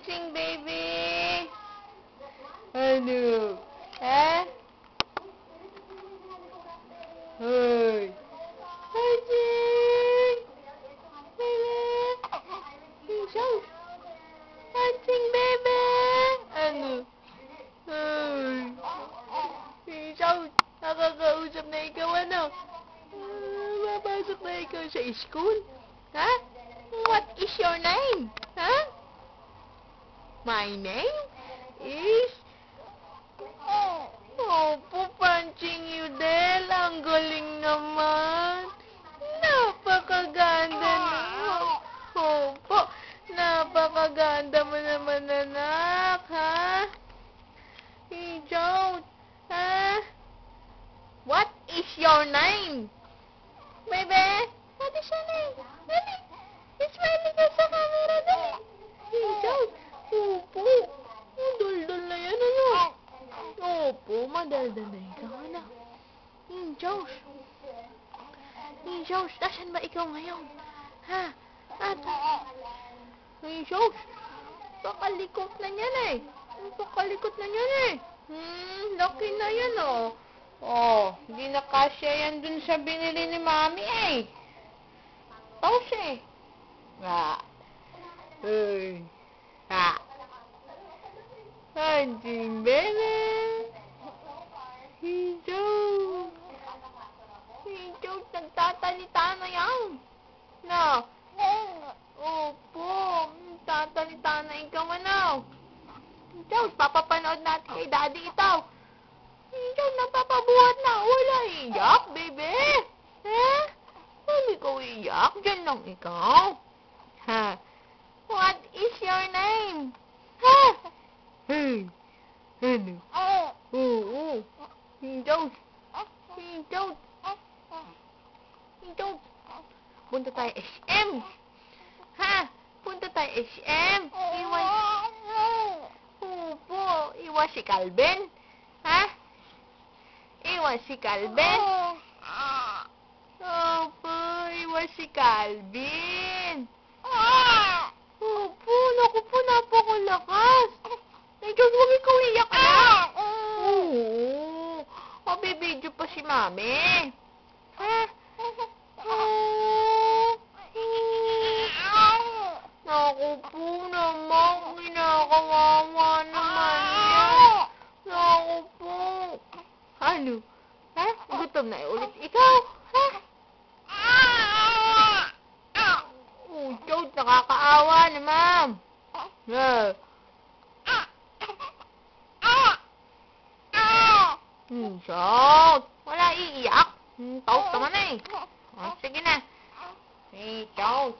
Hansing, baby. Ano? Ha? Hoy. Hansing! Baby! Hansing! Hansing, baby! Ano? Hoy. Hansing! Nakakausap na ikaw, ano? Papasok na ikaw sa school? Ha? What is your name? Ha? My name is... Opo, Panching Yudel. Ang galing naman. Napakaganda naman. Opo, napakaganda mo naman, anak, ha? Ijout, ha? What is your name? Baby, what is your name? Dali. Ismile ka sa camera, dali. Ijout. Opo. Daldal na yan, ano? Opo, madaldal na ikaw, anak. Ijout. Ijout, nasan ba ikaw ngayon? Ha? Ijout. Pakalikot na yan eh. Pakalikot na yan eh. Laki na yan, oh. Oh, hindi na kasya yan dun sa binili ni Mami eh. Tapos eh. Hansing, baby. Hijout. Hijout, nagtatalita na yan. No. Opo, nagtatalita na ikaw, ano. Hijout, papapanood natin kay Daddy ito. Hijout, napapabuhat na. Wala iyak, baby. Ha? Hindi ko iyak. Diyan lang ikaw. Ha? What is your name? Ha? Hey. Ano? Oo. Hijout. Hijout. Hijout. Punta tayo SM. Ha? Punta tayo SM. Opo. Iwan si Calvin. Ha? Iwan si Calvin. Opo. Iwan si Calvin. Opo. Naku po, napakalakas. Hijout, huwag ikaw iyak na. Oo. Mabibidyo pa si Mami. Ha? Naku po naman. Kinakawawa naman yan. Naku po. Ano? Ha? Gutom na ulit ikaw? Ha? Hijout, nakakaawa naman. Hijout, wala iiyak. Taos naman eh. Sige na. Hijout.